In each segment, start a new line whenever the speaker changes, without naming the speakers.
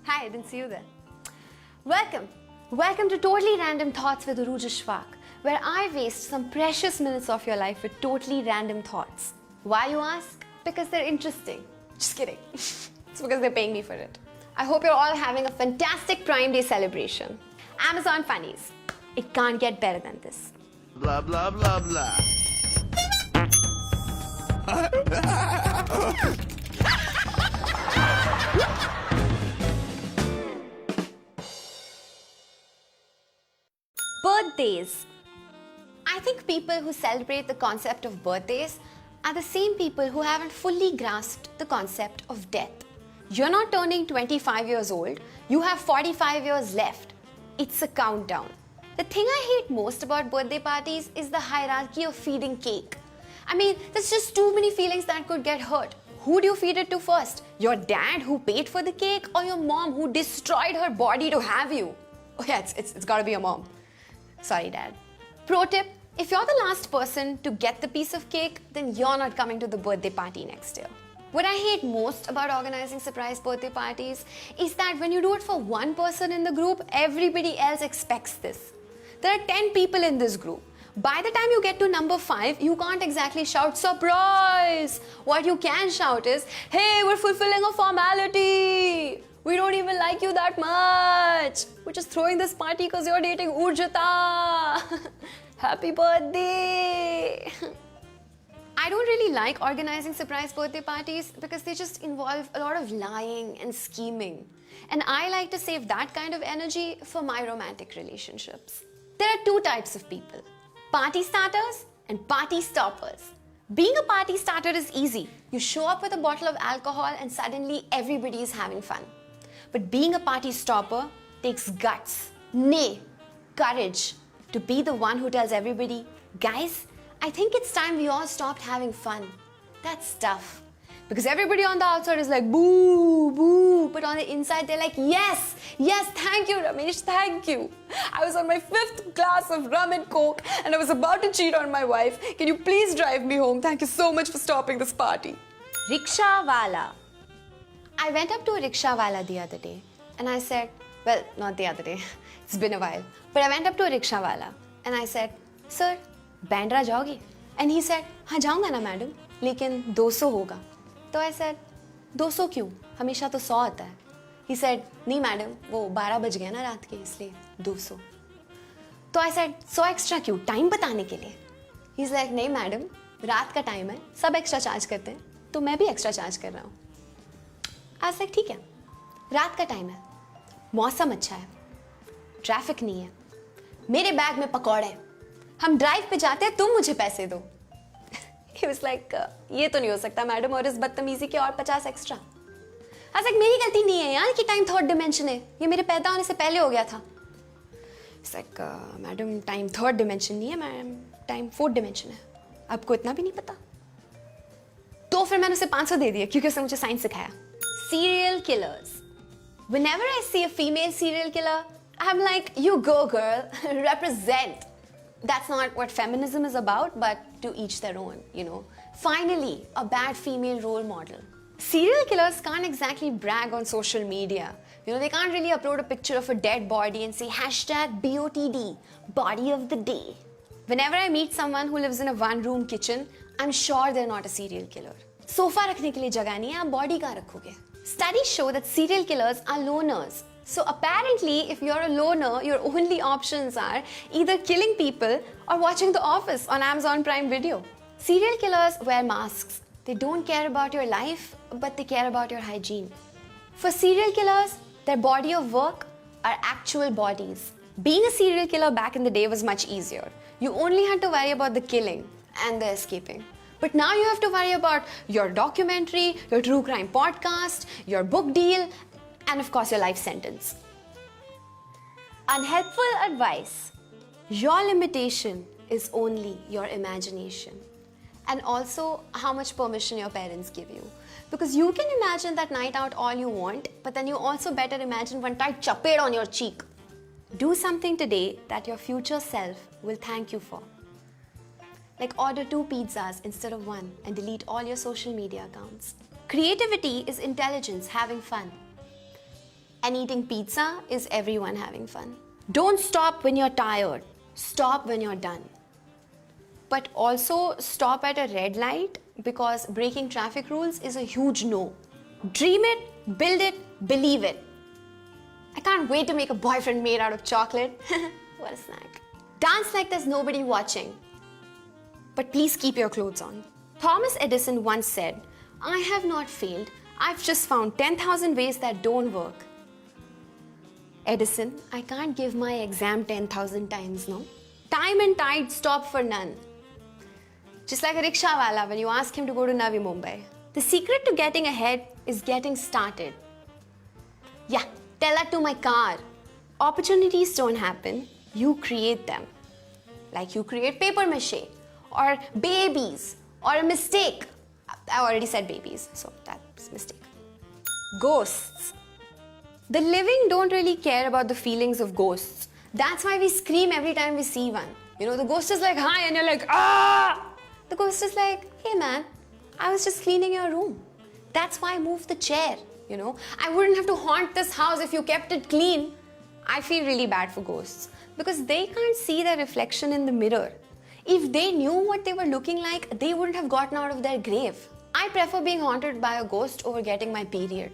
Hi, I didn't see you there. Welcome to Totally Random Thoughts with Uruj Ashfaq, where I waste some precious minutes of your life with totally random thoughts. Why, you ask? Because they're interesting. Just kidding. It's because they're paying me for it. I hope you're all having a fantastic Prime Day celebration. Amazon Funnies. It can't get better than this.
Blah, blah, blah, blah.
Birthdays. I think people who celebrate the concept of birthdays are the same people who haven't fully grasped the concept of death. You're not turning 25 years old, you have 45 years left. It's a countdown. The thing I hate most about birthday parties is the hierarchy of feeding cake. I mean, there's just too many feelings that could get hurt. Who do you feed it to first? Your dad who paid for the cake or your mom who destroyed her body to have you? Oh yeah, it's gotta be your mom. Sorry, Dad. Pro tip, if you're the last person to get the piece of cake, then you're not coming to the birthday party next year. What I hate most about organizing surprise birthday parties is that when you do it for one person in the group, everybody else expects this. There are 10 people in this group. By the time you get to number 5, you can't exactly shout, "Surprise!" What you can shout is, "Hey, we're fulfilling a formality! We don't even like you that much. We're just throwing this party because you're dating Urjita. Happy birthday." I don't really like organizing surprise birthday parties because they just involve a lot of lying and scheming. And I like to save that kind of energy for my romantic relationships. There are 2 types of people: party starters and party stoppers. Being a party starter is easy. You show up with a bottle of alcohol and suddenly everybody is having fun. But being a party stopper takes guts, nay, courage, to be the one who tells everybody, "Guys, I think it's time we all stopped having fun." That's tough. Because everybody on the outside is like, "Boo, boo," but on the inside they're like, yes, thank you, Ramesh, thank you. I was on my 5th glass of rum and coke and I was about to cheat on my wife. Can you please drive me home? Thank you so much for stopping this party. Rickshaw wala. I went up to a rickshaw wala the other day and I said, well, not the other day, it's been a while, but I went up to a rickshaw wala and I said, "Sir, Bandra jaoge?" And he said, "हाँ जाऊंगा ना madam, लेकिन 200 होगा." तो I said, 200 क्यों? हमेशा तो 100 आता है. He said, नहीं मैडम, वो 12 बज गया ना रात के, इसलिए 200. तो I said, 100 एक्स्ट्रा क्यों? टाइम बताने के लिए. He's like, नहीं मैडम, रात का टाइम है, सब एक्स्ट्रा चार्ज करते हैं, तो मैं भी एक्स्ट्रा चार्ज कर रहा हूँ. I was like, ठीक है, रात का टाइम है, मौसम अच्छा है, ट्रैफिक नहीं है, मेरे बैग में पकौड़े हैं, हम ड्राइव पे जाते हैं, तुम मुझे पैसे दो. He was like, ये तो नहीं हो सकता मैडम, और इस बदतमीजी के और 50 एक्स्ट्रा. I was like, मेरी गलती नहीं है यार कि टाइम 3rd डिमेंशन है, ये मेरे पैदा होने से पहले हो गया था. He's like, madam time 3rd dimension नहीं है मैडम, टाइम 4th डिमेंशन है, आपको इतना भी नहीं पता? तो फिर मैंने उसे 500 दे दिया क्योंकि उसने मुझे साइंस सिखाया. Serial killers. Whenever I see a female serial killer, I'm like, you go girl, represent. That's not what feminism is about, but to each their own, you know. Finally, a bad female role model. Serial killers can't exactly brag on social media. You know, they can't really upload a picture of a dead body and say #BOTD, body of the day. Whenever I meet someone who lives in a 1-room kitchen, I'm sure they're not a serial killer. Sofa रखने के लिए जगह नहीं है, आप body कहाँ रखोगे? Studies show that serial killers are loners. So apparently, if you're a loner, your only options are either killing people or watching The Office on Amazon Prime Video. Serial killers wear masks. They don't care about your life, but they care about your hygiene. For serial killers, their body of work are actual bodies. Being a serial killer back in the day was much easier. You only had to worry about the killing and the escaping. But now you have to worry about your documentary, your true crime podcast, your book deal, and of course your life sentence. Unhelpful advice. Your limitation is only your imagination. And also how much permission your parents give you. Because you can imagine that night out all you want, but then you also better imagine one tight chaped on your cheek. Do something today that your future self will thank you for. Like order 2 pizzas instead of 1 and delete all your social media accounts. Creativity is intelligence having fun. And eating pizza is everyone having fun. Don't stop when you're tired. Stop when you're done. But also stop at a red light because breaking traffic rules is a huge no. Dream it, build it, believe it. I can't wait to make a boyfriend made out of chocolate. What a snack. Dance like there's nobody watching. But please keep your clothes on. Thomas Edison once said, "I have not failed. I've just found 10,000 ways that don't work." Edison, I can't give my exam 10,000 times, no? Time and tide stop for none. Just like a rickshaw wala when you ask him to go to Navi Mumbai. The secret to getting ahead is getting started. Yeah, tell that to my car. Opportunities don't happen, you create them. Like you create paper mache, or babies, or a mistake. I already said babies, so that's a mistake. Ghosts. The living don't really care about the feelings of ghosts. That's why we scream every time we see one. You know, the ghost is like, hi, and you're like, ah! The ghost is like, hey man, I was just cleaning your room. That's why I moved the chair, you know. I wouldn't have to haunt this house if you kept it clean. I feel really bad for ghosts because they can't see their reflection in the mirror. If they knew what they were looking like, they wouldn't have gotten out of their grave. I prefer being haunted by a ghost over getting my period.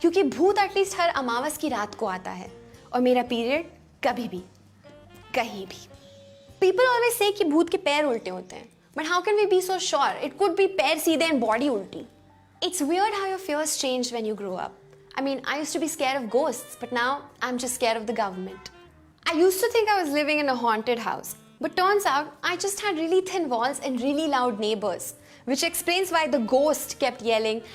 क्योंकि भूत at least हर अमावस की रात को आता है और मेरा period कभी भी कहीं भी. People always say कि भूत के पैर उल्टे होते हैं. But how can we be so sure? It could be पैर सीधे and body उल्टी. It's weird how your fears change when you grow up. I mean, I used to be scared of ghosts, but now I'm just scared of the government. I used to think I was living in a haunted house, but turns out I just had really thin walls and really loud neighbors, which explains why the ghost kept yelling,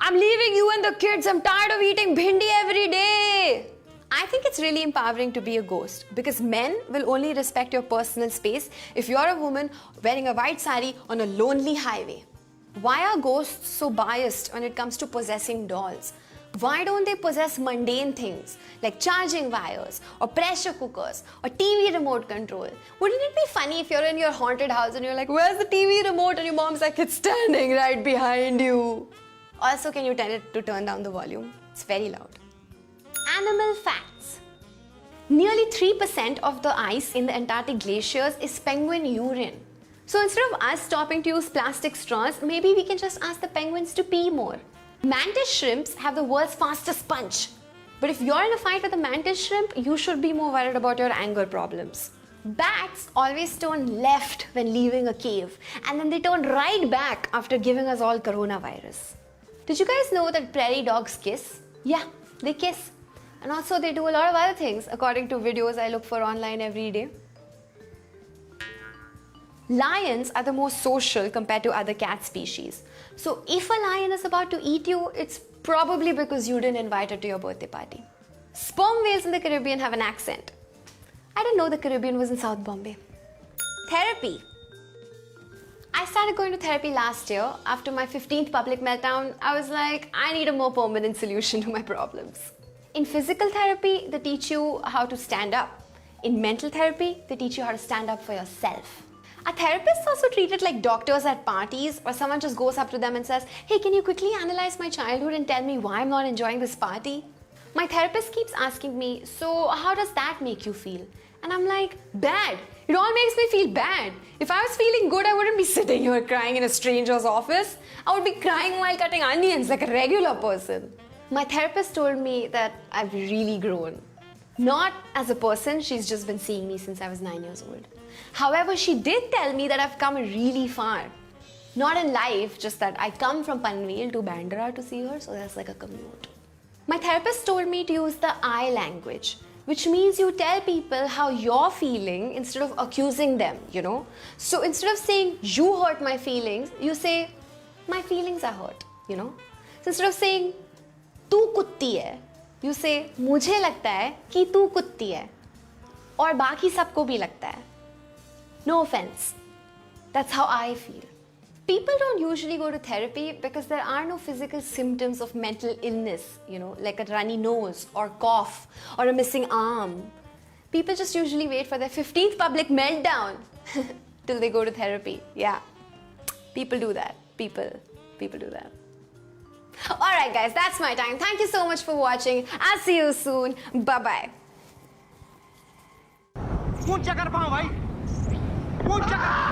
"I'm leaving you and the kids, I'm tired of eating bhindi every day." I think it's really empowering to be a ghost because men will only respect your personal space if you're a woman wearing a white sari on a lonely highway. Why are ghosts so biased when it comes to possessing dolls? Why don't they possess mundane things like charging wires or pressure cookers or TV remote control? Wouldn't it be funny if you're in your haunted house and you're like, "Where's the TV remote?" and your mom's like, "It's standing right behind you." Also, can you tell it to turn down the volume? It's very loud. Animal facts. Nearly 3% of the ice in the Antarctic glaciers is penguin urine. So instead of us stopping to use plastic straws, maybe we can just ask the penguins to pee more. Mantis shrimps have the world's fastest punch. But if you're in a fight with a mantis shrimp, you should be more worried about your anger problems. Bats always turn left when leaving a cave, and then they turn right back after giving us all coronavirus. Did you guys know that prairie dogs kiss? Yeah, they kiss. And also they do a lot of other things according to videos I look for online every day. Lions are the most social compared to other cat species. So if a lion is about to eat you, it's probably because you didn't invite it to your birthday party. Sperm whales in the Caribbean have an accent. I didn't know the Caribbean was in South Bombay. Therapy. I started going to therapy last year. After my 15th public meltdown, I was like, I need a more permanent solution to my problems. In physical therapy, they teach you how to stand up. In mental therapy, they teach you how to stand up for yourself. Are therapists also treated like doctors at parties, or someone just goes up to them and says, "Hey, can you quickly analyze my childhood and tell me why I'm not enjoying this party?" My therapist keeps asking me, "So how does that make you feel?" And I'm like, bad. It all makes me feel bad. If I was feeling good, I wouldn't be sitting here crying in a stranger's office. I would be crying while cutting onions like a regular person. My therapist told me that I've really grown. Not as a person, she's just been seeing me since I was 9 years old. However, she did tell me that I've come really far. Not in life, just that I come from Panvel to Bandra to see her, so that's like a commute. My therapist told me to use the I language, which means you tell people how you're feeling instead of accusing them, you know? So instead of saying, "You hurt my feelings," you say, "My feelings are hurt," you know? So instead of saying, "तू कुत्ती है," you say, "मुझे लगता है कि तू कुत्ती है और बाकी सबको भी लगता है." No offense. That's how I feel. People don't usually go to therapy because there are no physical symptoms of mental illness, you know, like a runny nose or cough or a missing arm. People just usually wait for their 15th public meltdown till they go to therapy. Yeah. People do that. People do that. Alright, guys, that's my time. Thank you so much for watching. I'll see you soon. Bye bye.
ऊंचा कर पाऊं भाई, ऊंचा कर।